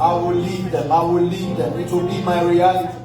I will lead them. I will lead them. It will be my reality.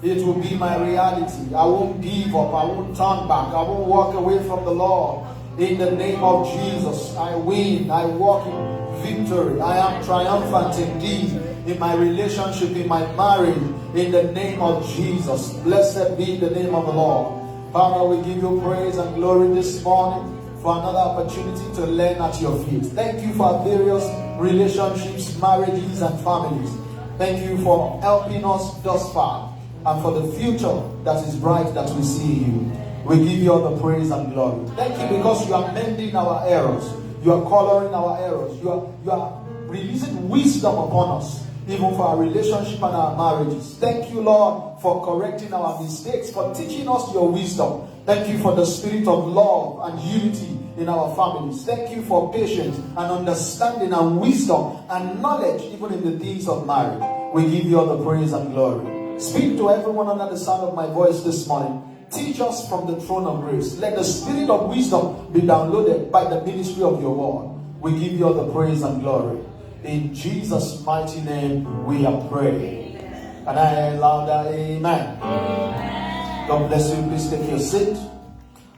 It will be my reality. I won't give up. I won't turn back. I won't walk away from the Lord. In the name of Jesus, I win. I walk in victory. I am triumphant indeed in my relationship, in my marriage. In the name of Jesus. Blessed be the name of the Lord. Father, we give you praise and glory this morning for another opportunity to learn at your feet. Thank you for various relationships, marriages, and families. Thank you for helping us thus far and for the future that is bright that we see in you. We give you all the praise and glory. Thank you because you are mending our errors. You are coloring our errors. You are releasing wisdom upon us, even for our relationship and our marriages. Thank you, Lord, for correcting our mistakes, for teaching us your wisdom. Thank you for the spirit of love and unity in our families. Thank you for patience and understanding and wisdom and knowledge, even in the things of marriage. We give you all the praise and glory. Speak to everyone under the sound of my voice this morning. Teach us from the throne of grace. Let the spirit of wisdom be downloaded by the ministry of your word. We give you all the praise and glory. In Jesus' mighty name we are praying. And I louder, amen. God bless you. Please take your seat.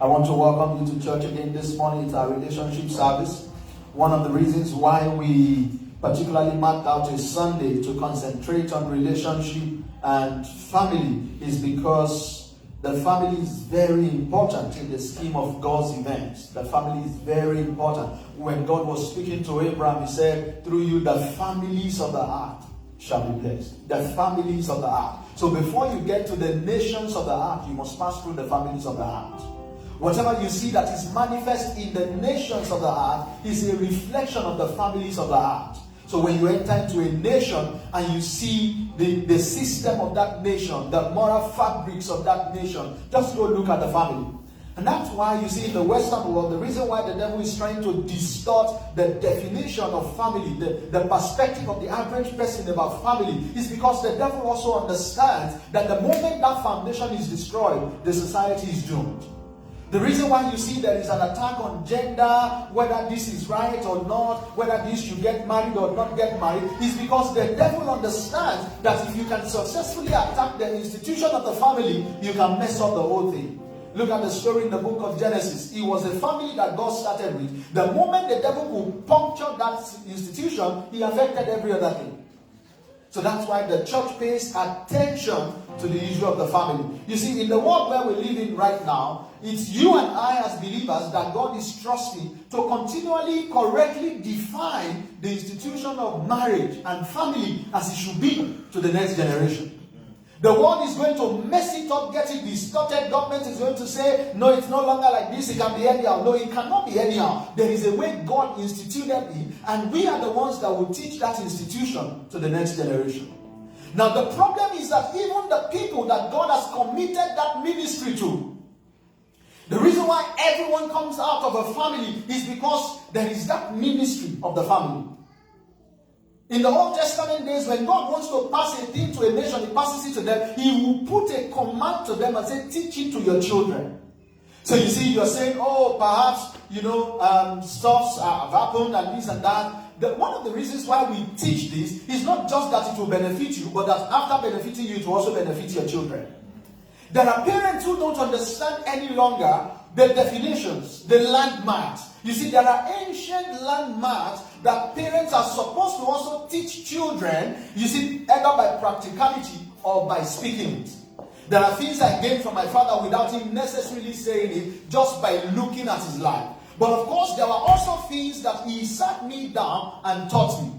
I want to welcome you to church again this morning. It's our relationship service. One of the reasons why we particularly marked out a Sunday to concentrate on relationship and family is because the family is very important in the scheme of God's events. The family is very important. When God was speaking to Abraham, he said, through you the families of the earth shall be blessed. The families of the earth. So before you get to the nations of the earth, you must pass through the families of the earth. Whatever you see that is manifest in the nations of the earth is a reflection of the families of the earth. So when you enter into a nation and you see the system of that nation, the moral fabrics of that nation, just go look at the family. And that's why you see in the Western world, the reason why the devil is trying to distort the definition of family, the perspective of the average person about family, is because the devil also understands that the moment that foundation is destroyed, the society is doomed. The reason why you see there is an attack on gender, whether this is right or not, whether this should get married or not get married, is because the devil understands that if you can successfully attack the institution of the family, you can mess up the whole thing. Look at the story in the book of Genesis. It was a family that God started with. The moment the devil could puncture that institution, he affected every other thing. So that's why the church pays attention to the issue of the family. You see, in the world where we live in right now, it's you and I as believers that God is trusting to continually correctly define the institution of marriage and family as it should be to the next generation. The world is going to mess it up, get it distorted. Government is going to say, no, it's no longer like this. It can be anyhow. No, it cannot be anyhow. There is a way God instituted it, and we are the ones that will teach that institution to the next generation. Now, the problem is that even the people that God has committed that ministry to, the reason why everyone comes out of a family is because there is that ministry of the family. In the Old Testament days, when God wants to pass a thing to a nation, he passes it to them. He will put a command to them and say, teach it to your children. So you see, you're saying, oh, perhaps, stuffs have happened and this and that. One of the reasons why we teach this is not just that it will benefit you, but that after benefiting you, it will also benefit your children. There are parents who don't understand any longer the definitions, the landmarks. You see, there are ancient landmarks that parents are supposed to also teach children, you see, either by practicality or by speaking it. There are things I gained from my father without him necessarily saying it, just by looking at his life. But of course, there were also things that he sat me down and taught me.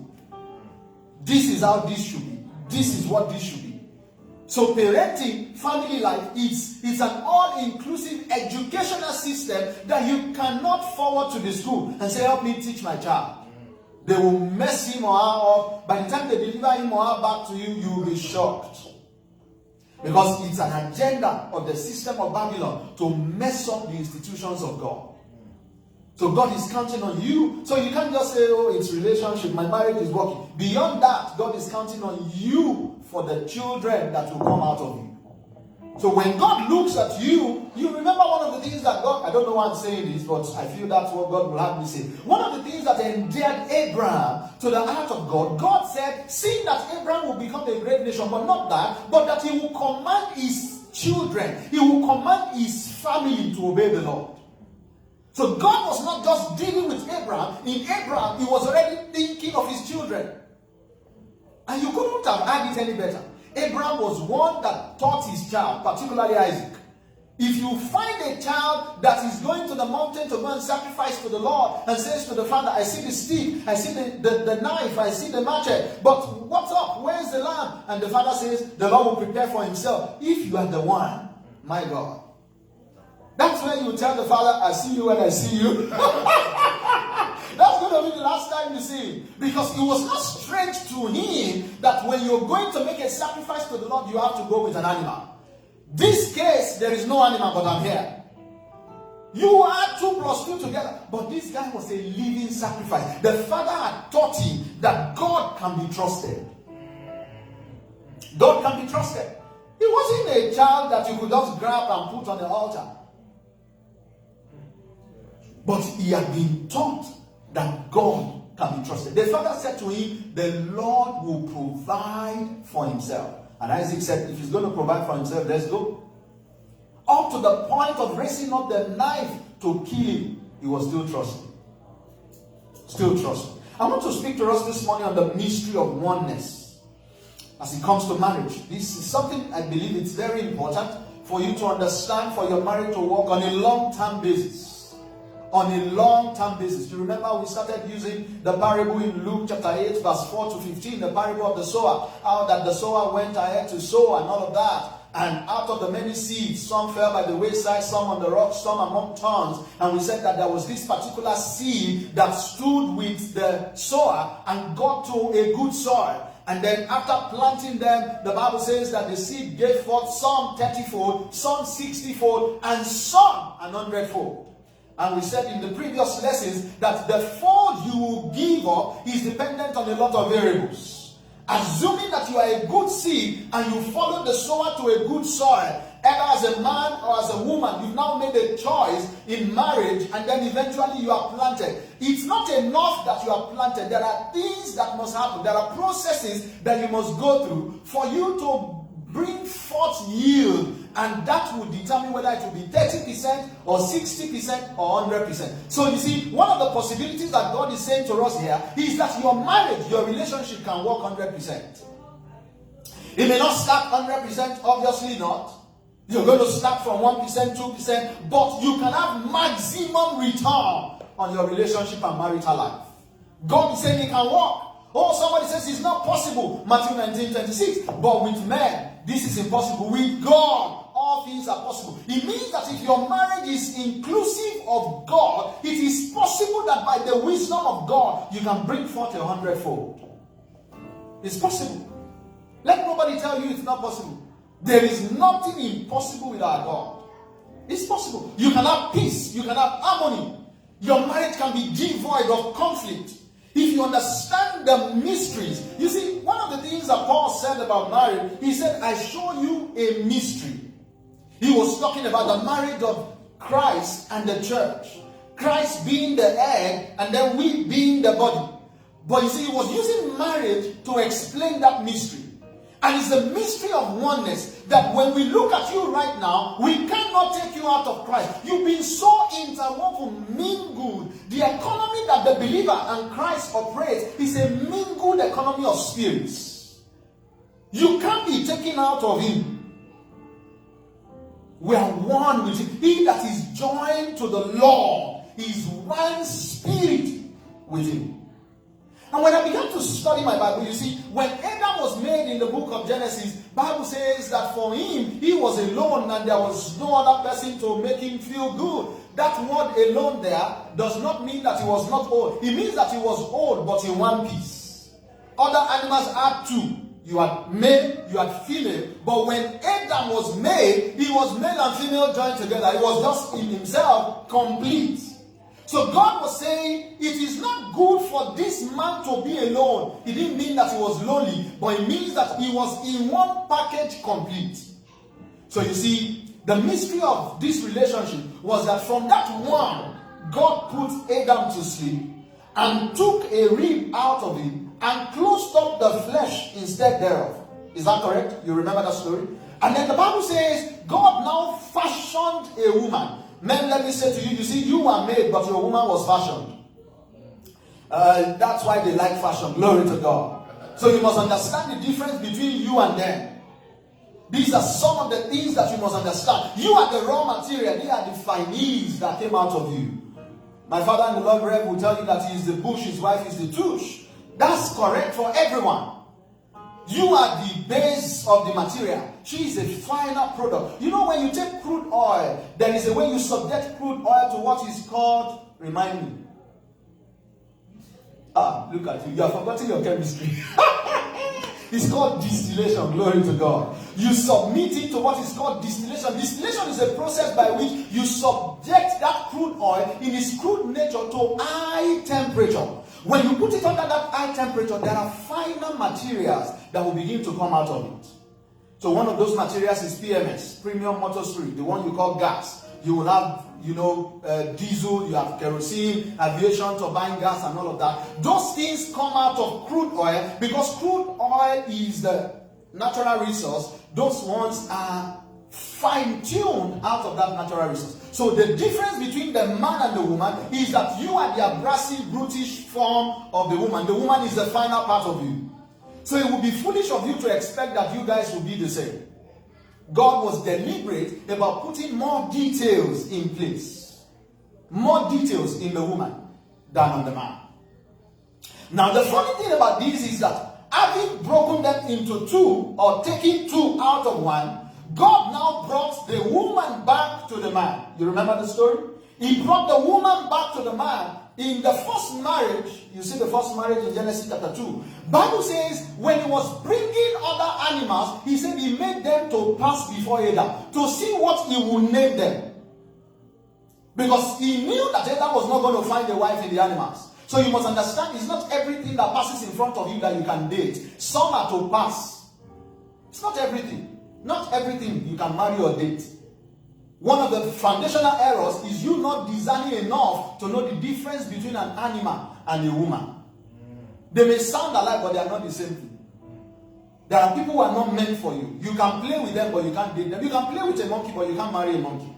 This is how this should be. This is what this should be. So parenting, family life, it's an all-inclusive educational system that you cannot forward to the school and say, help me teach my child. They will mess him or her up. By the time they deliver him or her back to you, you will be shocked. Because it's an agenda of the system of Babylon to mess up the institutions of God. So God is counting on you. So you can't just say, oh, it's relationship, my marriage is working. Beyond that, God is counting on you for the children that will come out of you. So when God looks at you, you remember one of the things that God, I don't know why I'm saying this, but I feel that's what God will have me say. One of the things that endeared Abraham to the heart of God, God said, seeing that Abraham will become a great nation, but not that, but that he will command his children, he will command his family to obey the Lord. So God was not just dealing with Abraham. In Abraham, he was already thinking of his children. And you couldn't have had it any better. Abraham was one that taught his child, particularly Isaac. If you find a child that is going to the mountain to go and sacrifice to the Lord and says to the father, I see the stick, I see the knife, I see the machete, but what's up? Where's the lamb? And the father says, the Lord will prepare for himself. If you are the one, my God. That's when you tell the father, I see you when I see you. That's going to be the last time you see him. Because it was not strange to him that when you're going to make a sacrifice to the Lord, you have to go with an animal. This case, there is no animal, but I'm here. You are 2 + 2 together. But this guy was a living sacrifice. The father had taught him that God can be trusted. God can be trusted. He wasn't a child that you could just grab and put on the altar. But he had been taught that God can be trusted. The father said to him, the Lord will provide for himself. And Isaac said, if he's going to provide for himself, let's go. Up to the point of raising up the knife to kill him, he was still trusting. Still trusting. I want to speak to us this morning on the mystery of oneness as it comes to marriage. This is something I believe it's very important for you to understand, for your marriage to work on a long-term basis. On a long-term basis. You remember we started using the parable in Luke chapter 8 verse 4 to 15, the parable of the sower, how that the sower went ahead to sow and all of that. And out of the many seeds, some fell by the wayside, some on the rocks, some among thorns. And we said that there was this particular seed that stood with the sower and got to a good soil. And then after planting them, the Bible says that the seed gave forth some 30-fold, some 60-fold, and some 100-fold. And we said in the previous lessons that the fold you will give up is dependent on a lot of variables. Assuming that you are a good seed and you follow the sower to a good soil, either as a man or as a woman, you've now made a choice in marriage and then eventually you are planted. It's not enough that you are planted. There are things that must happen. There are processes that you must go through for you to bring forth yield, and that will determine whether it will be 30% or 60% or 100%. So you see, one of the possibilities that God is saying to us here is that your marriage, your relationship can work 100%. It may not start 100%, obviously not. You're going to start from 1%, 2%, but you can have maximum return on your relationship and marital life. God is saying it can work. Oh, somebody says it's not possible. Matthew 19:26. But with men, this is impossible. With God, all things are possible. It means that if your marriage is inclusive of God, it is possible that by the wisdom of God, you can bring forth 100-fold. It's possible. Let nobody tell you it's not possible. There is nothing impossible with our God. It's possible. You can have peace. You can have harmony. Your marriage can be devoid of conflict. If you understand the mysteries. You see, one of the things that Paul said about marriage, he said, I show you a mystery. He was talking about the marriage of Christ and the church. Christ being the head and then we being the body. But you see, he was using marriage to explain that mystery. And it's the mystery of oneness that when we look at you right now, we cannot take you out of Christ. You've been so interwoven, mingled. The economy that the believer and Christ operates is a mingled economy of spirits. You can't be taken out of him. We are one with him. He that is joined to the Lord is one spirit with him. And when I began to study my Bible, you see, when Adam was made in the book of Genesis, Bible says that for him, he was alone and there was no other person to make him feel good. That word alone there does not mean that he was not old. It means that he was old, but in one piece. Other animals had two. You had male, you had female. But when Adam was made, he was male and female joined together. He was just in himself complete. So God was saying, it is not good for this man to be alone. It didn't mean that he was lonely, but it means that he was in one package complete. So you see, the mystery of this relationship was that from that one, God put Adam to sleep and took a rib out of him and closed up the flesh instead thereof. Is that correct? You remember that story? And then the Bible says, God now fashioned a woman. Men, let me say to you, you see, you were made, but your woman was fashioned. That's why they like fashion. Glory to God. So you must understand the difference between you and them. These are some of the things that you must understand. You are the raw material. They are the finees that came out of you. My father in the Lord Rev will tell you that he is the bush, his wife is the tush. That's correct for everyone. You are the base of the material. She is a final product. You know, when you take crude oil, there is a way you subject crude oil to what is called, remind me. Look at you. You have forgotten your chemistry. It's called distillation. Glory to God. You submit it to what is called distillation. Distillation is a process by which you subject that crude oil in its crude nature to high temperature. When you put it under that high temperature, there are finer materials that will begin to come out of it. So one of those materials is PMS, premium motor spirit, the one you call gas. You will have, diesel, you have kerosene, aviation, turbine gas, and all of that. Those things come out of crude oil because crude oil is the natural resource. Those ones are fine-tuned out of that natural resource. So the difference between the man and the woman is that you are the abrasive, brutish form of the woman. The woman is the final part of you. So it would be foolish of you to expect that you guys will be the same. God was deliberate about putting more details in place. More details in the woman than on the man. Now the funny thing about this is that having broken them into two or taking two out of one, God now brought the woman back to the man. You remember the story? He brought the woman back to the man. In the first marriage, you see the first marriage in Genesis chapter 2. Bible says when he was bringing other animals, he said he made them to pass before Adam to see what he would name them. Because he knew that Adam was not going to find a wife in the animals. So you must understand, it's not everything that passes in front of you that you can date. Some are to pass. It's not everything. Not everything you can marry or date. One of the foundational errors is you not discerning enough to know the difference between an animal and a woman. They may sound alike, but they are not the same thing. There are people who are not meant for you. You can play with them, but you can't date them. You can play with a monkey, but you can't marry a monkey.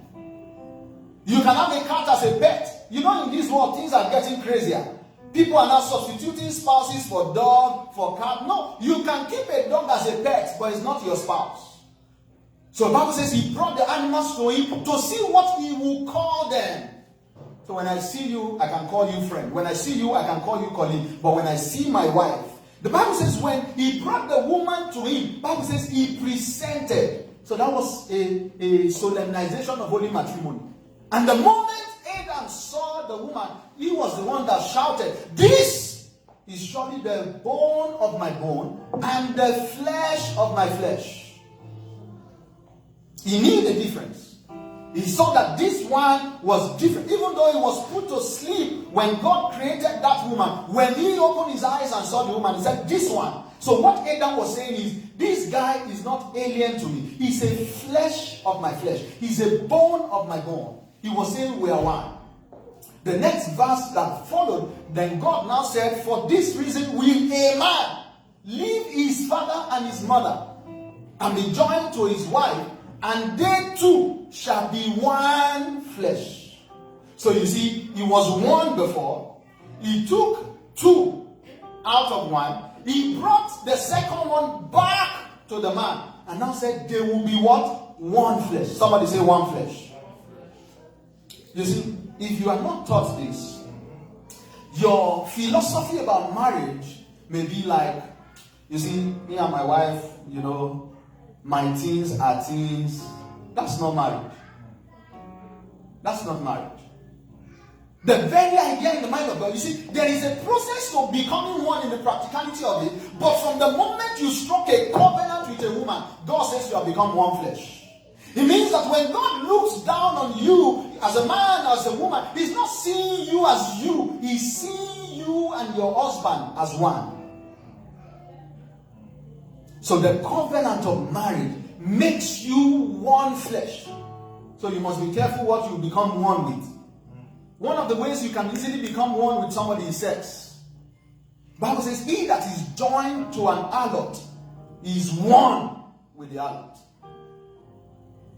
You can have a cat as a pet. You know, in this world, things are getting crazier. People are now substituting spouses for dog, for cat. No, you can keep a dog as a pet, but it's not your spouse. So the Bible says he brought the animals to him to see what he will call them. So when I see you, I can call you friend. When I see you, I can call you colleague. But when I see my wife, the Bible says when he brought the woman to him, the Bible says he presented. So that was a solemnization of holy matrimony. And the moment Adam saw the woman, he was the one that shouted, "This is surely the bone of my bone and the flesh of my flesh." He knew the difference. He saw that this one was different. Even though he was put to sleep when God created that woman, when he opened his eyes and saw the woman, he said, "This one." So what Adam was saying is, this guy is not alien to me. He's a flesh of my flesh. He's a bone of my bone. He was saying we are one. The next verse that followed, then God now said, "For this reason will a man leave his father and his mother and be joined to his wife, and they two shall be one flesh." So you see, he was one before. He took two out of one. He brought the second one back to the man. And now said they will be what? One flesh. Somebody say one flesh. You see, if you are not taught this, your philosophy about marriage may be like, you see, me and my wife, my teens are teens. That's not marriage. That's not marriage. The very idea in the mind of God, you see, there is a process of becoming one in the practicality of it. But from the moment you struck a covenant with a woman, God says you have become one flesh. It means that when God looks down on you as a man, as a woman, He's not seeing you as you. He's seeing you and your husband as one. So the covenant of marriage makes you one flesh. So you must be careful what you become one with. One of the ways you can easily become one with somebody is sex. The Bible says, he that is joined to an harlot is one with the harlot.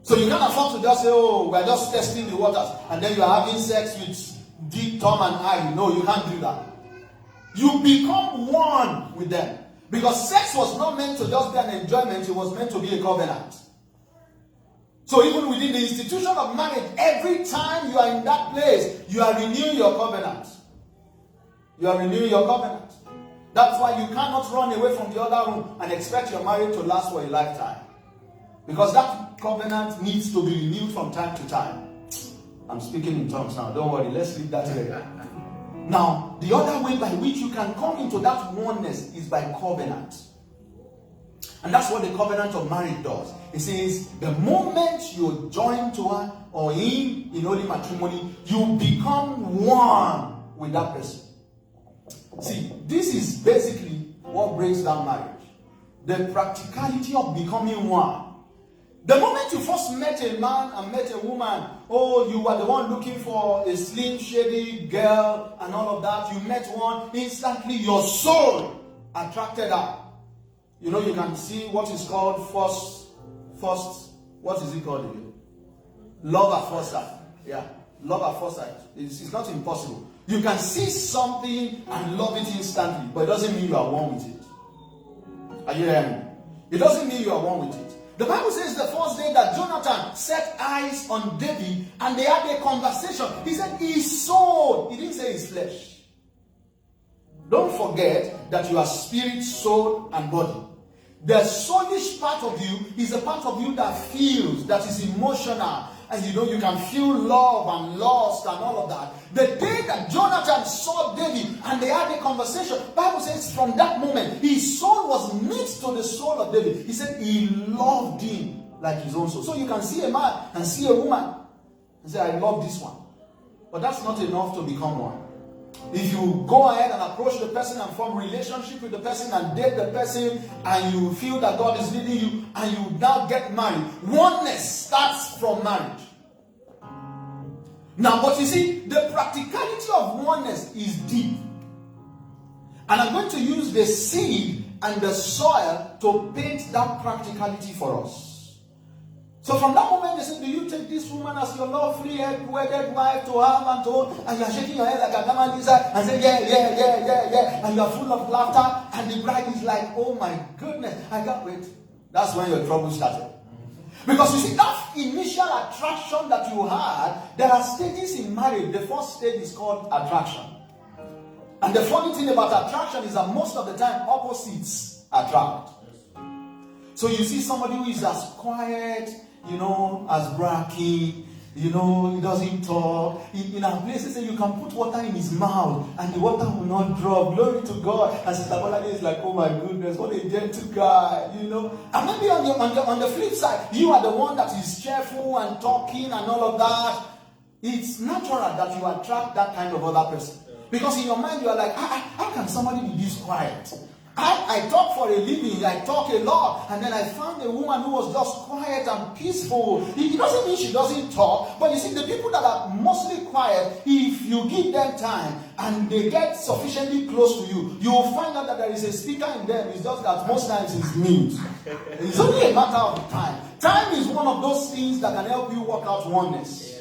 So you can't afford to just say, oh, we're just testing the waters, and then you are having sex with Dick, Tom, and I. No, you can't do that. You become one with them. Because sex was not meant to just be an enjoyment, it was meant to be a covenant. So even within the institution of marriage, every time you are in that place, you are renewing your covenant. You are renewing your covenant. That's why you cannot run away from the other room and expect your marriage to last for a lifetime. Because that covenant needs to be renewed from time to time. I'm speaking in tongues now, don't worry, let's leave that here. Now, the other way by which you can come into that oneness is by covenant. And that's what the covenant of marriage does. It says, the moment you join to her or him in holy matrimony, you become one with that person. See, this is basically what breaks down marriage. The practicality of becoming one. The moment you first met a man and met a woman, oh, you were the one looking for a slim, shady girl and all of that. You met one, instantly your soul attracted her. You know, you can see what is called first, what is it called again? Love at first sight. Yeah, love at first sight. It's not impossible. You can see something and love it instantly, but it doesn't mean you are one with it. Are you hearing me? It doesn't mean you are one with it. The Bible says the first day that Jonathan set eyes on David and they had a conversation, he said his soul. He didn't say his flesh. Don't forget that you are spirit, soul, and body. The soulish part of you is a part of you that feels, that is emotional. And you know, you can feel love and lust and all of that. The day that Jonathan saw David and they had a conversation, the Bible says from that moment, his soul was knit to the soul of David. He said he loved him like his own soul. So you can see a man and see a woman and say, I love this one. But that's not enough to become one. If you go ahead and approach the person and form a relationship with the person and date the person and you feel that God is leading you and you now get married, oneness starts from marriage. Now, but you see, the practicality of oneness is deep. And I'm going to use the seed and the soil to paint that practicality for us. So from that moment, they say, do you take this woman as your lawfully wedded wife to have and to hold? And you are shaking your head like a gamal lizard and say, yeah. And you are full of laughter. And the bride is like, oh my goodness, I can't wait. That's when your trouble started. Because you see, that initial attraction that you had, there are stages in marriage. The first stage is called attraction. And the funny thing about attraction is that most of the time, opposites attract. So you see somebody who is as quiet, you know, as bracky, you know, he doesn't talk. In our places, you can put water in his mouth and the water will not drop. Glory to God. And Sister Bolade is like, oh my goodness, what a gentle guy, you know. And maybe on the flip side, you are the one that is cheerful and talking and all of that. It's natural that you attract that kind of other person. Because in your mind, you are like, how can somebody be this quiet? I talk for a living, I talk a lot, and then I found a woman who was just quiet and peaceful. It doesn't mean she doesn't talk, but you see, the people that are mostly quiet, if you give them time and they get sufficiently close to you, you will find out that there is a speaker in them. It's just that most times it's mute. It's only a matter of time. Time is one of those things that can help you work out oneness.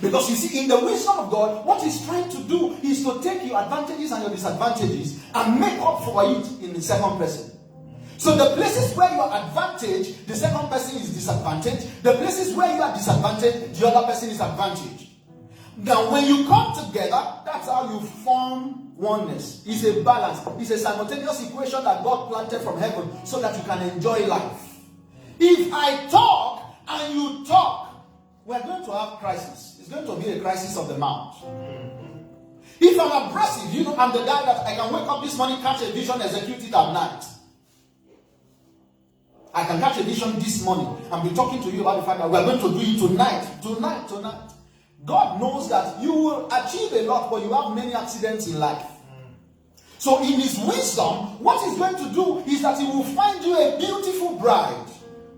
Because you see, in the wisdom of God, what he's trying to do is to take your advantages and your disadvantages and make up for it in the second person. So the places where you are advantaged, the second person is disadvantaged. The places where you are disadvantaged, the other person is advantaged. Now, when you come together, that's how you form oneness. It's a balance. It's a simultaneous equation that God planted from heaven so that you can enjoy life. If I talk and you talk, we're going to have crisis. It's going to be a crisis of the mouth. If I'm abrasive, you know, I'm the guy that I can wake up this morning, catch a vision, execute it at night. I can catch a vision this morning and be talking to you about the fact that we're going to do it tonight. God knows that you will achieve a lot, but you have many accidents in life. So in his wisdom, what he's going to do is that he will find you a beautiful bride.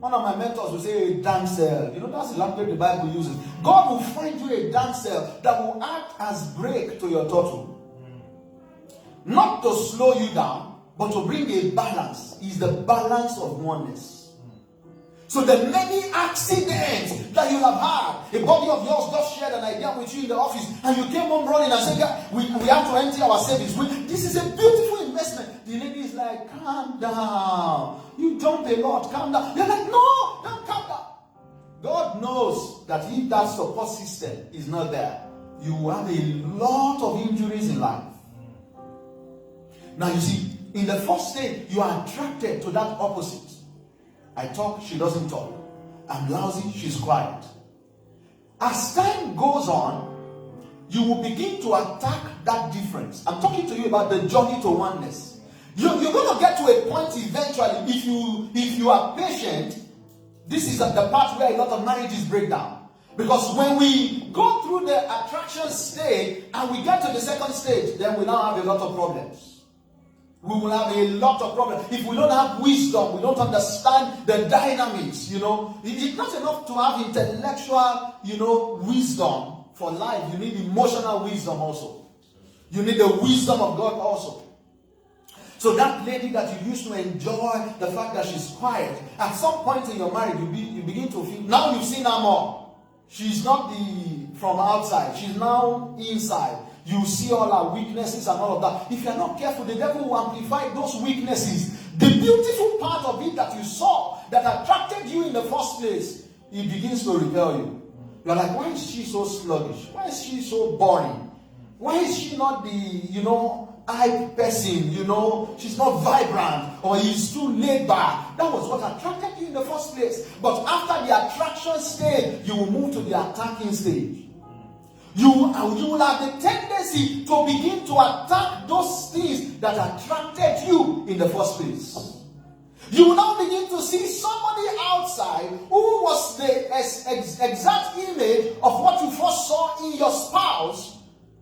one of my mentors will say a damsel. You know, that's the language the Bible uses. God will find you a damsel that will act as brake to your turtle. Not to slow you down, but to bring a balance. Is the balance of oneness. So the many accidents that you have had, a buddy of yours just shared an idea with you in the office, and you came home running and said, yeah, we have to empty our savings. This is a beautiful investment. The lady is like, calm down. You dump a lot, calm down. You're like, no, don't calm down. God knows that if that support system is not there, you will have a lot of injuries in life. Now you see, in the first stage, you are attracted to that opposite. I talk, she doesn't talk. I'm lousy, she's quiet. As time goes on, you will begin to attack that difference. I'm talking to you about the journey to oneness. You're going to get to a point eventually, if you are patient. This is the part where a lot of marriages break down. Because when we go through the attraction stage and we get to the second stage, then we now have a lot of problems. We will have a lot of problems. If we don't have wisdom, we don't understand the dynamics, It's not enough to have intellectual, wisdom for life. You need emotional wisdom also. You need the wisdom of God also. So that lady that you used to enjoy the fact that she's quiet, at some point in your marriage, you begin to feel, now you've seen her more. She's not from outside. She's now inside. You see all our weaknesses and all of that. If you're not careful, the devil will amplify those weaknesses. The beautiful part of it that you saw, that attracted you in the first place, it begins to repel you. You're like, why is she so sluggish? Why is she so boring? Why is she not the, hype person? She's not vibrant, or he's too laid back. That was what attracted you in the first place. But after the attraction stage, you will move to the attacking stage. You will have the tendency to begin to attack those things that attracted you in the first place. You will now begin to see somebody outside who was the exact image of what you first saw in your spouse.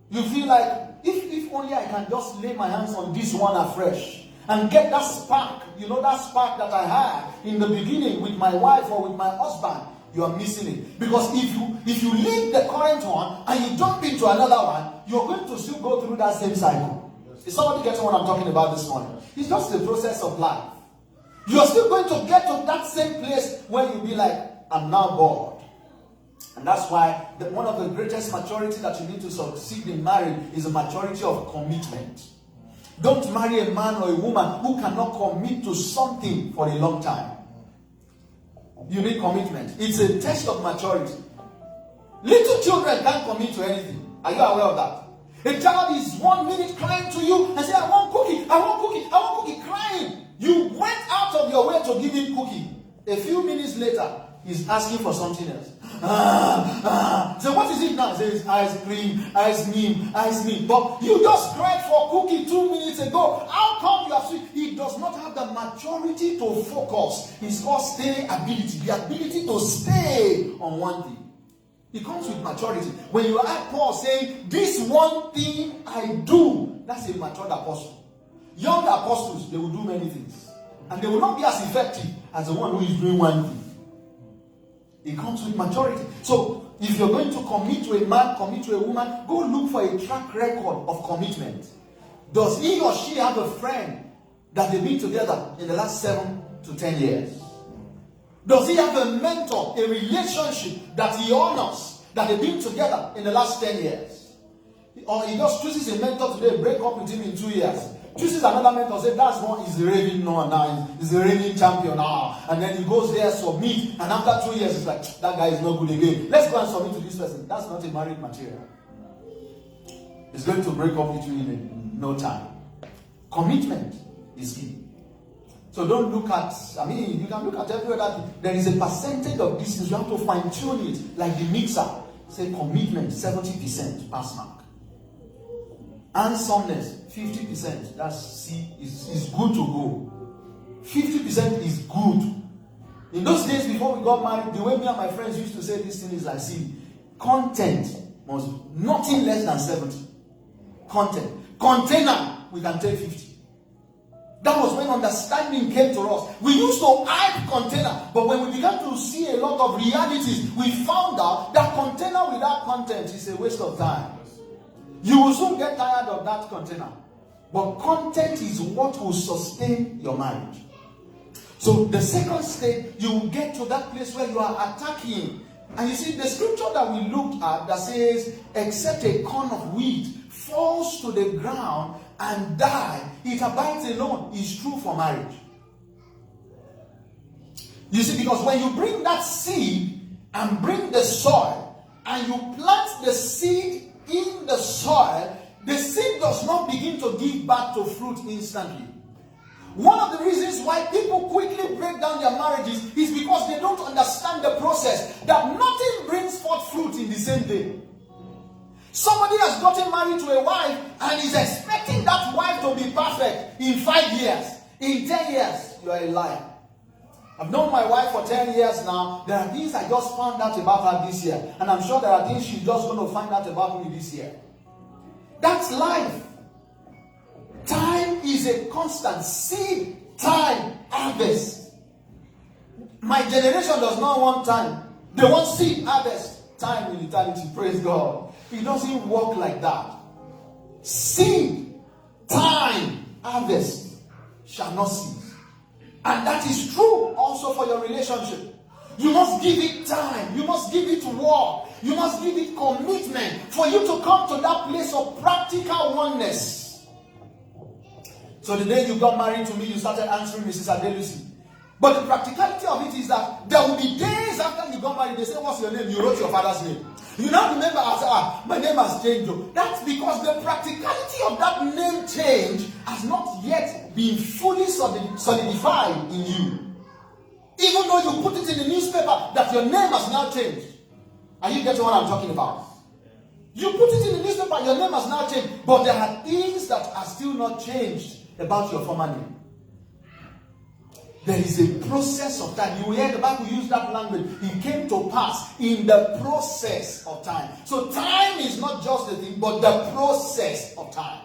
You feel like, if only I can just lay my hands on this one afresh and get that spark, that spark that I had in the beginning with my wife or with my husband. You are missing it. Because if you leave the current one and you jump into another one, you're going to still go through that same cycle. Is somebody getting what I'm talking about this morning? It's just the process of life. You're still going to get to that same place where you'll be like, I'm now bored. And that's why one of the greatest maturity that you need to succeed in marriage is a maturity of commitment. Don't marry a man or a woman who cannot commit to something for a long time. You need commitment. It's a test of maturity. Little children can't commit to anything. Are you aware of that? A child is 1 minute crying to you and say, I want cookie, I want cookie, I want cookie, crying. You went out of your way to give him cookie. A few minutes later, he's asking for something else. So what is it now? He says, ice cream, ice cream, ice cream. But you just cried for cookie 2 minutes ago. How come you have seen? He does not have the maturity to focus. It's called staying ability. The ability to stay on one thing. It comes with maturity. When you hear Paul saying, this one thing I do, that's a matured apostle. Young apostles, they will do many things. And they will not be as effective as the one who is doing one thing. It comes with maturity. So, if you're going to commit to a man, commit to a woman, go look for a track record of commitment. Does he or she have a friend that they've been together in the last 7 to 10 years? Does he have a mentor, a relationship that he honors, that they've been together in the last 10 years? Or he just chooses a mentor today, break up with him in 2 years. Chooses another mentor, say that's one is the reigning now, he's the reigning champion now. And then he goes there, submit, and after 2 years, it's like, that guy is not good again. Let's go and submit to this person. That's not a married material. It's going to break up with you in no time. Commitment is key. So don't look at, you can look at everywhere that there is a percentage of distance. You have to fine tune it, like the mixer. Say commitment, 70% pass mark. Handsomeness, 50%. That's C is good to go. 50% is good. In those days before we got married, the way me and my friends used to say this thing is like, see, content must nothing less than 70. Content. Container, we can take 50. That was when understanding came to us. We used to hype container, but when we began to see a lot of realities, we found out that container without content is a waste of time. You will soon get tired of that container. But content is what will sustain your marriage. So the second stage, you will get to that place where you are attacking. And you see, the scripture that we looked at that says, except a corn of wheat falls to the ground and die, it abides alone, is true for marriage. You see, because when you bring that seed and bring the soil, and you plant the seed in the soil, the seed does not begin to give back to fruit instantly. One of the reasons why people quickly break down their marriages is because they don't understand the process, that nothing brings forth fruit in the same day. Somebody has gotten married to a wife and is expecting that wife to be perfect in 5 years. In 10 years, you are a liar. I've known my wife for 10 years now. There are things I just found out about her this year. And I'm sure there are things she's just going to find out about me this year. That's life. Time is a constant. Seed, time, harvest. My generation does not want time. They want seed, harvest, time in eternity. Praise God. It doesn't work like that. Seed, time, harvest shall not cease. And that is true also for your relationship. You must give it time. You must give it work. You must give it commitment for you to come to that place of practical oneness. So the day you got married to me, you started answering Mrs. Adelusi. But the practicality of it is that there will be days after you got married, they say, what's your name? You wrote your father's name. You now remember, my name has changed. That's because the practicality of that name change has not yet been fully solidified in you. Even though you put it in the newspaper that your name has now changed. Are you getting what I'm talking about? You put it in the newspaper, your name has now changed. But there are things that are still not changed about your former name. There is a process of time. You hear the Bible use that language. It came to pass in the process of time. So time is not just the thing, but the process of time.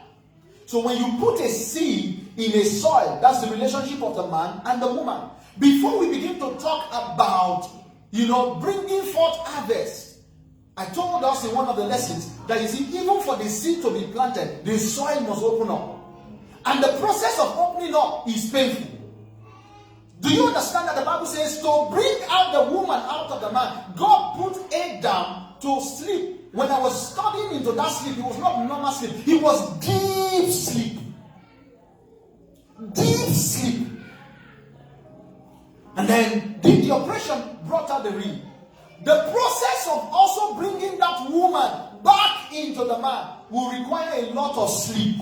So when you put a seed in a soil, that's the relationship of the man and the woman. Before we begin to talk about, bringing forth harvest, I told us in one of the lessons that you see, even for the seed to be planted, the soil must open up. And the process of opening up is painful. Do you understand that the Bible says to bring out the woman out of the man, God put Adam to sleep. When I was studying into that sleep, it was not normal sleep. It was deep sleep. Deep sleep. And then the oppression brought out the ring. The process of also bringing that woman back into the man will require a lot of sleep.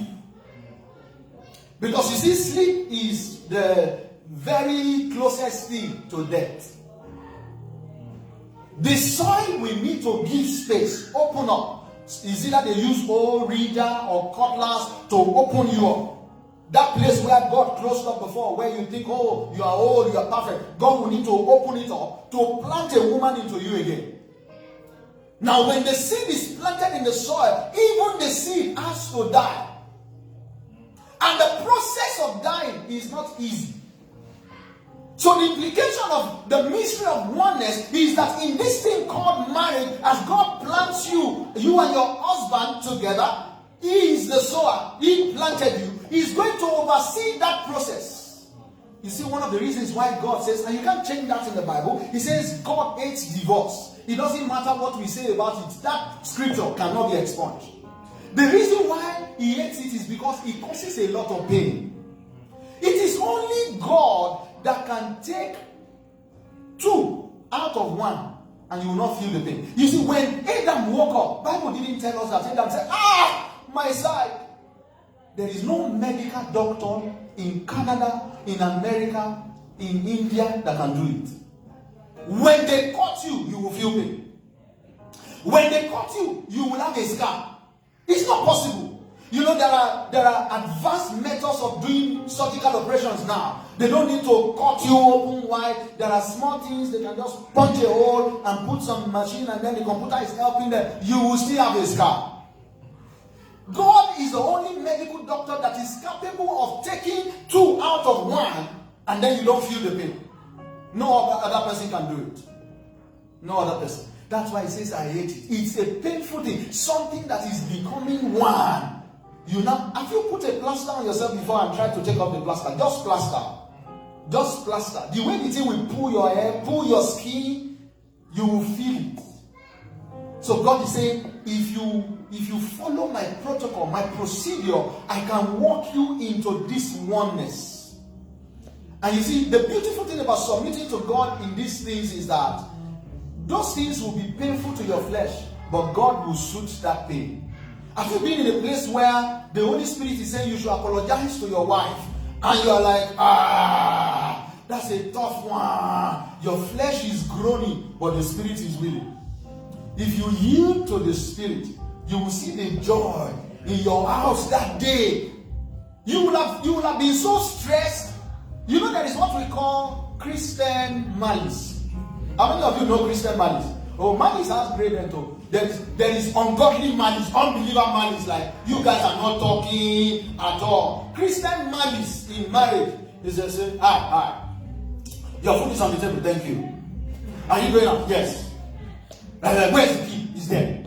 Because you see, sleep is the very closest thing to death. The soil will need to give space, open up. Is either they use old reader or cutlass to open you up. That place where God closed up before, where you think, oh, you are old, you are perfect. God will need to open it up to plant a woman into you again. Now, when the seed is planted in the soil, even the seed has to die. And the process of dying is not easy. So the implication of the mystery of oneness is that in this thing called marriage, as God plants you and your husband together, He is the sower, He planted you, He's going to oversee that process. You see, one of the reasons why God says, and you can't change that in the Bible, He says God hates divorce. It doesn't matter what we say about it, that scripture cannot be expunged. The reason why He hates it is because it causes a lot of pain. It is only God that can take two out of one and you will not feel the pain. You see, when Adam woke up, Bible didn't tell us that. Adam said, my side. There is no medical doctor in Canada, in America, in India that can do it. When they cut you, you will feel pain. When they cut you, you will have a scar. It's not possible. You know, there are advanced methods of doing surgical operations now. They don't need to cut you open wide. There are small things. They can just punch a hole and put some machine, and then the computer is helping them. You will still have a scar. God is the only medical doctor that is capable of taking 2 out of 1 and then you don't feel the pain. No other person can do it. No other person. That's why it says I hate it. It's a painful thing. Something that is becoming one. Have you put a plaster on yourself before and tried to take off the plaster? Just plaster. Just plaster. The way the thing will pull your hair, pull your skin, you will feel it. So God is saying, if you follow my protocol, my procedure, I can walk you into this oneness. And you see, the beautiful thing about submitting to God in these things is that those things will be painful to your flesh, but God will soothe that pain. Have you been in a place where the Holy Spirit is saying you should apologize to your wife, and you are like, that's a tough one. Your flesh is groaning, but the Spirit is willing. If you yield to the Spirit, you will see the joy in your house that day. You will have been so stressed. You know, there is what we call Christian malice. How many of you know Christian malice? Oh, malice has grade into. There is ungodly malice, unbeliever malice, like you guys are not talking at all. Christian malice in marriage is just say, hi, your food is on the table, thank you. Are you going out? Yes. Where's the key? It's there.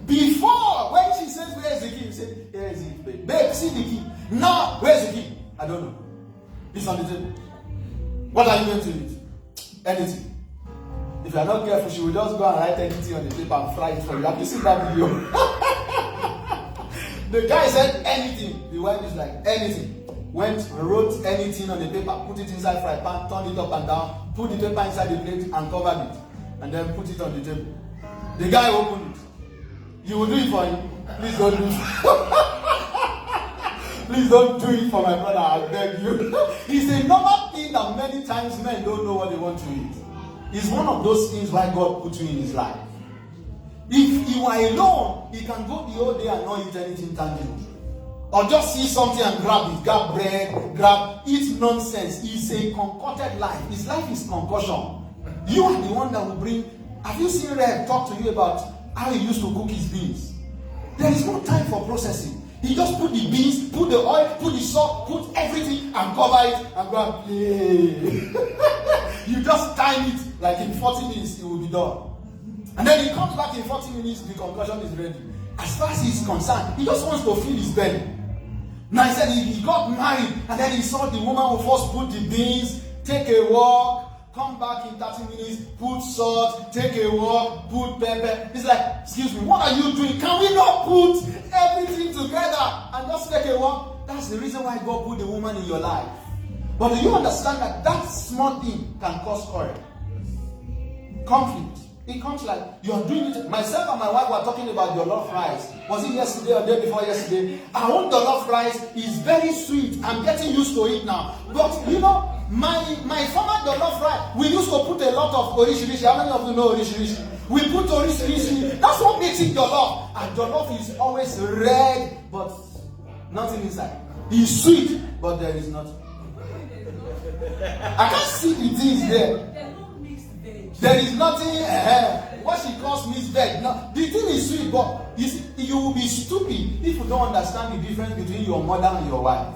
Before, when she says, where's the key? You say, here is it, babe. Babe, see the key. Now, where's the key? I don't know. It's on the table. What are you going to eat? Anything. If you are not careful, she will just go and write anything on the paper and fry it for you. Have you seen that video? The guy said anything. The wife is like, anything. Wrote anything on the paper, put it inside fry pan, turned it up and down, put the paper inside the plate and covered it. And then put it on the table. The guy opened it. You will do it for him. Please don't do it. Please don't do it for my brother, I beg you. It's a normal thing that many times men don't know what they want to eat. It's one of those things why God put you in his life. If you are alone, he can go the whole day and not eat anything tangible. Or just see something and grab it, grab bread, eat nonsense. It's a concocted life. His life is concussion. You are the one that will bring. Have you seen Red talk to you about how he used to cook his beans? There is no time for processing. He just put the beans, put the oil, put the salt, put everything and cover it and go and play. You just time it like in 40 minutes it will be done. And then he comes back in 40 minutes, the concussion is ready. As far as he's concerned, he just wants to fill his belly. Now he said he got married and then he saw the woman who first put the beans, take a walk, come back in 30 minutes, put salt, take a walk, put pepper. He's like, excuse me, what are you doing? Can we not put everything together and just take a walk? That's the reason why God put the woman in your life. But do you understand that that small thing can cause quarrel? Conflict. It comes like, you are doing it. Myself and my wife were talking about jollof rice. Was it yesterday or day before yesterday? Our own jollof rice is very sweet. I'm getting used to it now. But you know, my former jollof rice, we used to put a lot of orishirishi. How many of you know orishirishi? We put orishirishi. That's what makes it jollof. And jollof is always red, but nothing inside. It's sweet, but there is nothing. I can't see the things there. There is nothing. What she calls mixed veg. No, the thing is sweet, but you will be stupid if you don't understand the difference between your mother and your wife.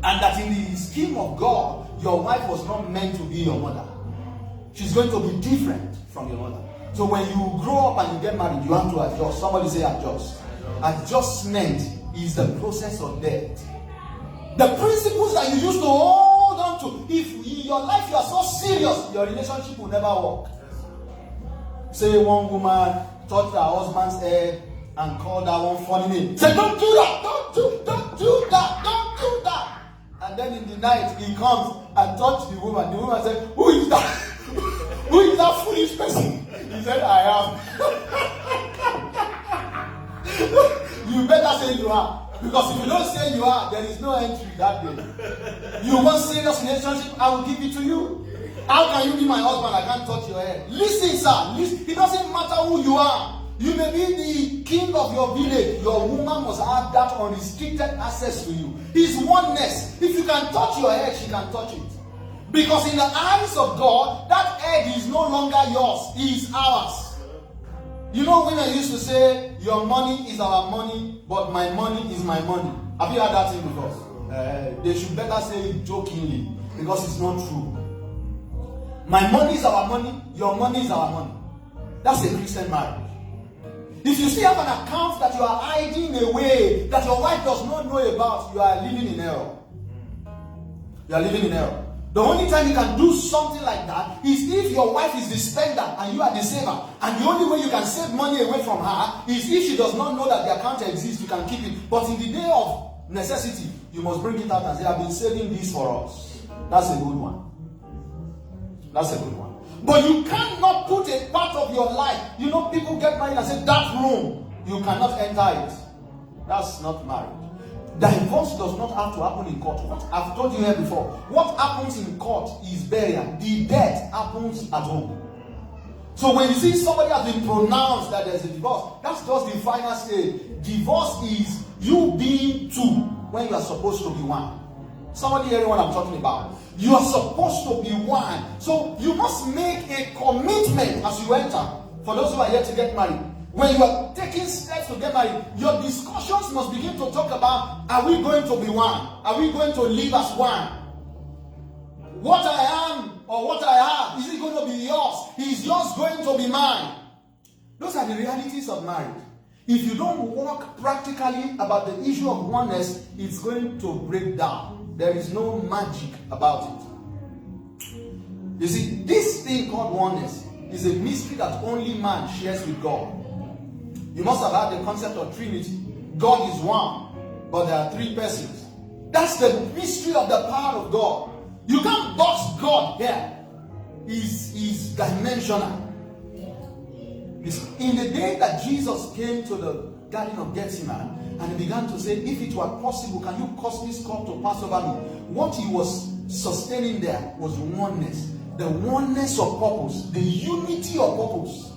And that in the scheme of God, your wife was not meant to be your mother. She's going to be different from your mother. So when you grow up and you get married, you have to adjust. Somebody say adjust. Adjustment is the process of death. The principles that you used to hold on to, if in your life you are so serious, your relationship will never work. Say one woman touched her husband's head and called that one funny name. Say, don't do that, don't do that. And then in the night, he comes and touched the woman. The woman said, who is that? Who is that foolish person? He said, I am. You better say you are. Because if you don't say you are, there is no entry that day. You want serious relationship, I will give it to you. How can you be my husband? I can't touch your head. Listen, sir. Listen. It doesn't matter who you are. You may be the king of your village. Your woman must have that unrestricted access to you. It's oneness. If you can touch your head, she can touch it. Because in the eyes of God, that head is no longer yours. It is ours. You know, women used to say, your money is our money, but my money is my money. Have you heard that thing before? They should better say it jokingly, because it's not true. My money is our money, your money is our money. That's a Christian marriage. If you still have an account that you are hiding away, that your wife does not know about, you are living in error. You are living in error. The only time you can do something like that is if your wife is the spender and you are the saver. And the only way you can save money away from her is if she does not know that the account exists, you can keep it. But in the day of necessity, you must bring it out and say, I've been saving this for us. That's a good one. That's a good one. But you cannot put a part of your life. You know, people get married and say, that room, you cannot enter it. That's not marriage. Divorce does not have to happen in court. What I've told you here before. What happens in court is burial. The death happens at home. So when you see somebody has been pronounced that there's a divorce, that's just the final stage. Divorce is you being two when you are supposed to be one. Somebody hearing what I'm talking about? You are supposed to be one. So you must make a commitment as you enter. For those who are yet to get married, when you are taking steps to get married, your discussions must begin to talk about, are we going to be one? Are we going to live as one? What I am or what I have, is it going to be yours? Is yours going to be mine? Those are the realities of marriage. If you don't work practically about the issue of oneness, it's going to break down. There is no magic about it. You see, this thing called oneness is a mystery that only man shares with God. You must have heard the concept of Trinity. God is one, but there are three persons. That's the mystery of the power of God. You can't box God here. He's dimensional. In the day that Jesus came to the Garden of Gethsemane and he began to say, if it were possible, can you cause this cup to pass over me? What he was sustaining there was oneness. The oneness of purpose, the unity of purpose.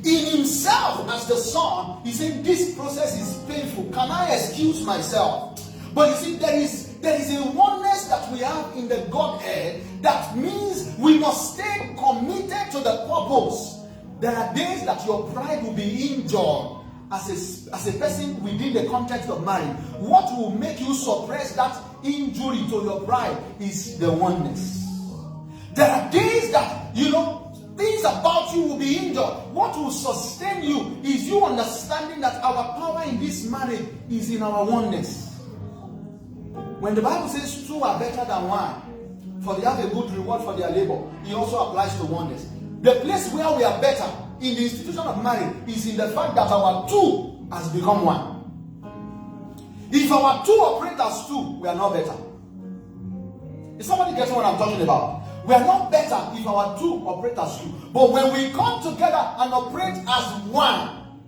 In himself as the Son, he said, this process is painful. Can I excuse myself? But you see, there is a oneness that we have in the Godhead that means we must stay committed to the purpose. There are days that your pride will be injured as a person within the context of marriage. What will make you suppress that injury to your pride is the oneness. There are days that, things about you will be injured. What will sustain you is you understanding that our power in this marriage is in our oneness. When the Bible says two are better than one, for they have a good reward for their labor, it also applies to oneness. The place where we are better in the institution of marriage is in the fact that our two has become one. If our two operate as two, we are not better. Is somebody getting what I'm talking about? We are not better if our two operate as two. But when we come together and operate as one,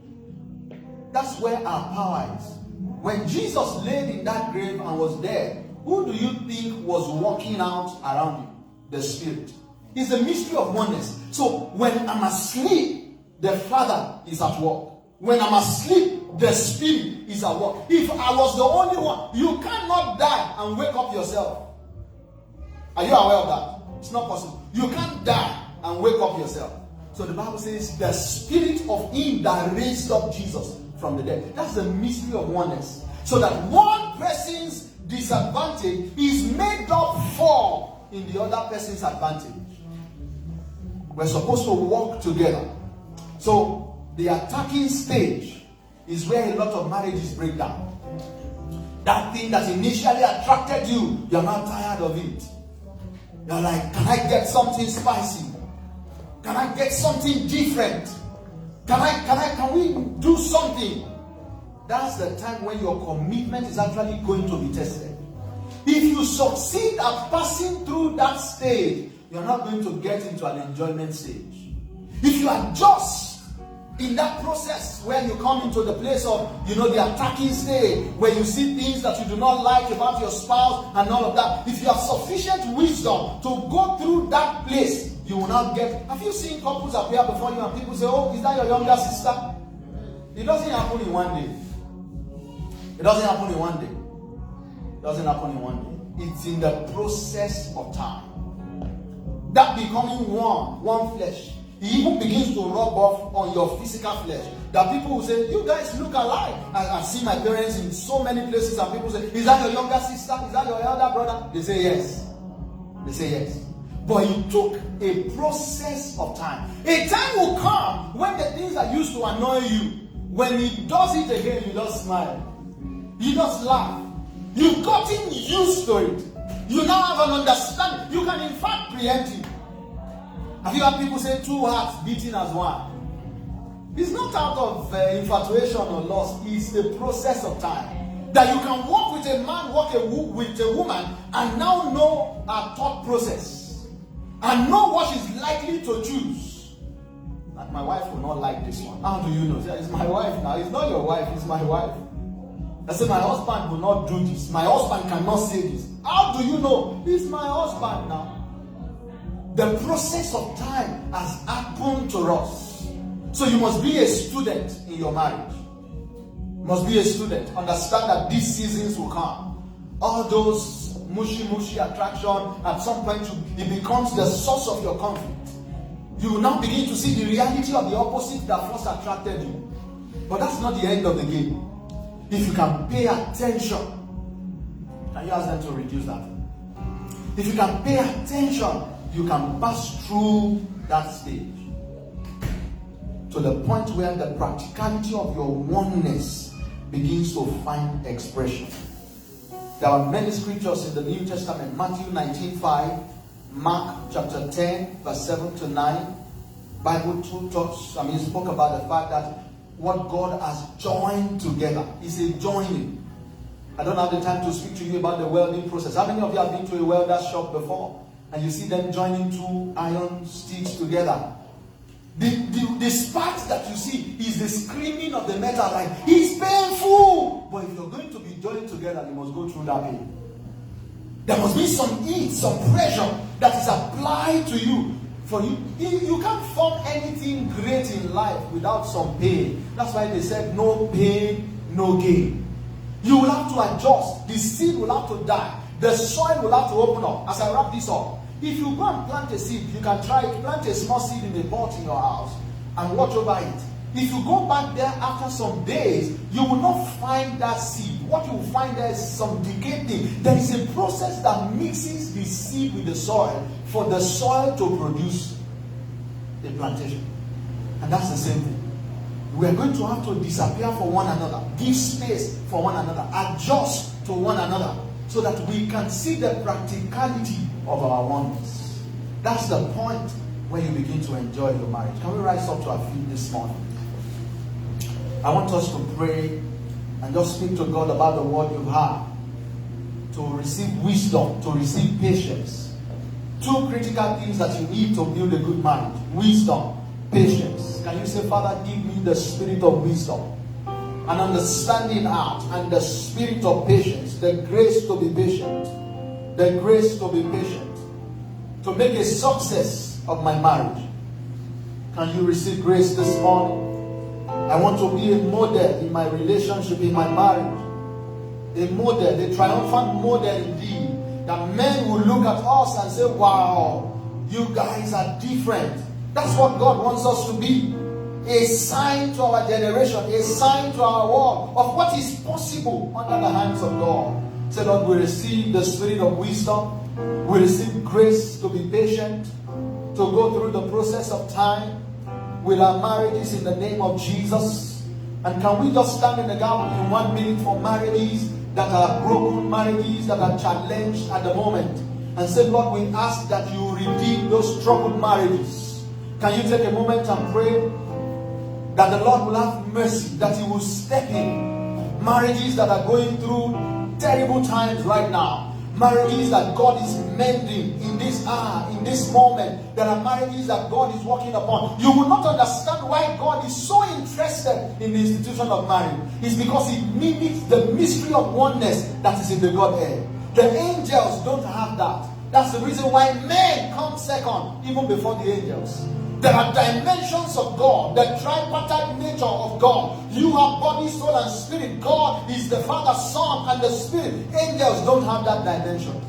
that's where our power is. When Jesus laid in that grave and was dead, who do you think was walking out around him? The Spirit. It's a mystery of oneness. So when I'm asleep, the Father is at work. When I'm asleep, the Spirit is at work. If I was the only one, you cannot die and wake up yourself. Are you aware of that? It's not possible. You can't die and wake up yourself. So the Bible says the Spirit of him that raised up Jesus from the dead. That's the mystery of oneness. So that one person's disadvantage is made up for in the other person's advantage. We're supposed to work together. So the attacking stage is where a lot of marriages break down. That thing that initially attracted you, you're now tired of it. You're like, can I get something spicy? Can I get something different? Can we do something? That's the time when your commitment is actually going to be tested. If you succeed at passing through that stage, you're not going to get into an enjoyment stage. If you are just in that process where you come into the place of, the attacking stage, where you see things that you do not like about your spouse and all of that, if you have sufficient wisdom to go through that place, you will not get. Have you seen couples appear before you and people say, oh, is that your younger sister? It doesn't happen in one day. It doesn't happen in one day. It doesn't happen in one day. It's in the process of time. That becoming one flesh, He even begins to rub off on your physical flesh. That people will say, you guys look alike. I've seen my parents in so many places, and people say, is that your younger sister? Is that your elder brother? They say yes. They say yes. But it took a process of time. A time will come when the things that used to annoy you, when he does it again, you just smile. You just laugh. You've gotten used to it. You now have an understanding. You can in fact preempt it. Have you heard people say two hearts beating as one? It's not out of infatuation or lust. It's a process of time. That you can walk with a man, walk with a woman, and now know our thought process. And know what she's likely to choose. Like, my wife will not like this one. How do you know? It's my wife now. It's not your wife, it's my wife. I said, my husband will not do this. My husband cannot say this. How do you know? He's my husband now. The process of time has happened to us. So you must be a student in your marriage. You must be a student. Understand that these seasons will come. All those mushy attraction, at some point it becomes the source of your conflict. You will now begin to see the reality of the opposite that first attracted you. But that's not the end of the game. If you can pay attention, can you ask them to reduce that? If you can pay attention, you can pass through that stage to the point where the practicality of your oneness begins to find expression. There are many scriptures in the New Testament. Matthew 19:5, Mark chapter 10, verse 7 to 9. Bible spoke about the fact that what God has joined together is a joining. I don't have the time to speak to you about the welding process. How many of you have been to a welder's shop before? And you see them joining two iron sticks together. The spark that you see is the screaming of the metal, like, it's painful. But if you're going to be joined together, you must go through that pain. There must be some heat, some pressure that is applied to you. For you can't form anything great in life without some pain. That's why they said no pain, no gain. You will have to adjust. The seed will have to die. The soil will have to open up. As I wrap this up, if you go and plant a seed, you can try to plant a small seed in a pot in your house and watch over it. If you go back there after some days, you will not find that seed. What you will find there is some decayed thing. There is a process that mixes the seed with the soil for the soil to produce a plantation. And that's the same thing. We are going to have to disappear for one another, give space for one another, adjust to one another, so that we can see the practicality of our oneness. That's the point where you begin to enjoy your marriage. Can we rise up to our feet this morning? I want us to pray and just speak to God about the word you've heard, to receive wisdom, to receive patience. Two critical things that you need to build a good marriage: wisdom, patience. Can you say, Father, give me the spirit of wisdom, an understanding heart, and the spirit of patience, the grace to be patient, the grace to be patient, to make a success of my marriage. Can you receive grace this morning? I want to be a model in my relationship, in my marriage. A model, a triumphant model indeed. That men will look at us and say, wow, you guys are different. That's what God wants us to be. A sign to our generation, a sign to our world of what is possible under the hands of God. Say, Lord, we receive the spirit of wisdom. We receive grace to be patient, to go through the process of time with our marriages in the name of Jesus. And can we just stand in the gap in 1 minute for marriages that are broken, marriages that are challenged at the moment, and say, Lord, we ask that you redeem those troubled marriages. Can you take a moment and pray that the Lord will have mercy, that He will step in marriages that are going through terrible times right now? Marriages that God is mending in this hour, in this moment. There are marriages that God is working upon. You will not understand why God is so interested in the institution of marriage. It's because it mimics the mystery of oneness that is in the Godhead. The angels don't have that. That's the reason why men come second, even before the angels. There are dimensions of God, the tripartite nature of God. You have body, soul, and spirit. God is the Father, Son, and the Spirit. Angels don't have that dimension.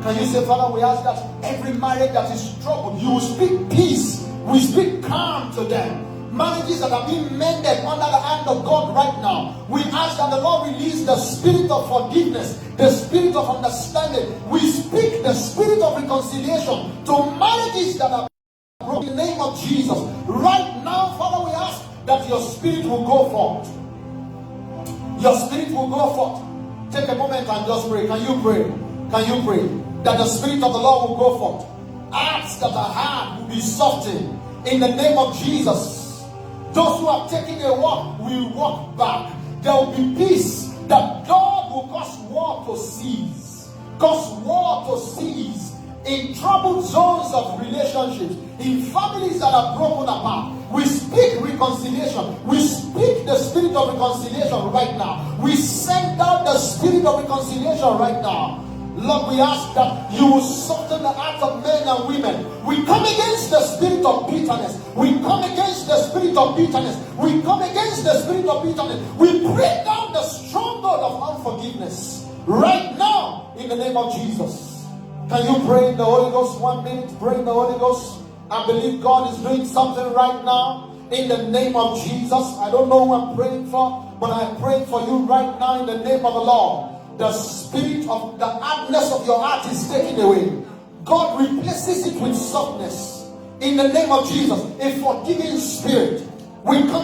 Can you say, Father, we ask that every marriage that is troubled, you will speak peace We speak calm to them. Marriages that are being mended under the hand of God right now. We ask that the Lord release the spirit of forgiveness, the spirit of understanding. We speak the spirit of reconciliation to marriages that are broken in the name of Jesus. Right now, Father, we ask that your spirit will go forth. Your spirit will go forth. Take a moment and just pray. Can you pray? Can you pray? That the spirit of the Lord will go forth. Hearts that are hard will be softened in the name of Jesus. Those who have taken a walk will walk back. There will be peace. That God will cause war to cease. Cause war to cease in troubled zones of relationships, in families that are broken apart. We speak reconciliation. We speak the spirit of reconciliation right now. We send out the spirit of reconciliation right now. Lord, we ask that you will soften the hearts of men and women. We come against the spirit of bitterness. We come against the spirit of bitterness. We come against the spirit of bitterness. We break down the stronghold of unforgiveness right now in the name of Jesus. Can you pray in the Holy Ghost? 1 minute, pray in the Holy Ghost. I believe God is doing something right now in the name of Jesus. I don't know who I'm praying for, but I'm praying for you right now in the name of the Lord. The spirit of the hardness of your heart is taken away. God replaces it with softness in the name of Jesus. A forgiving spirit. We come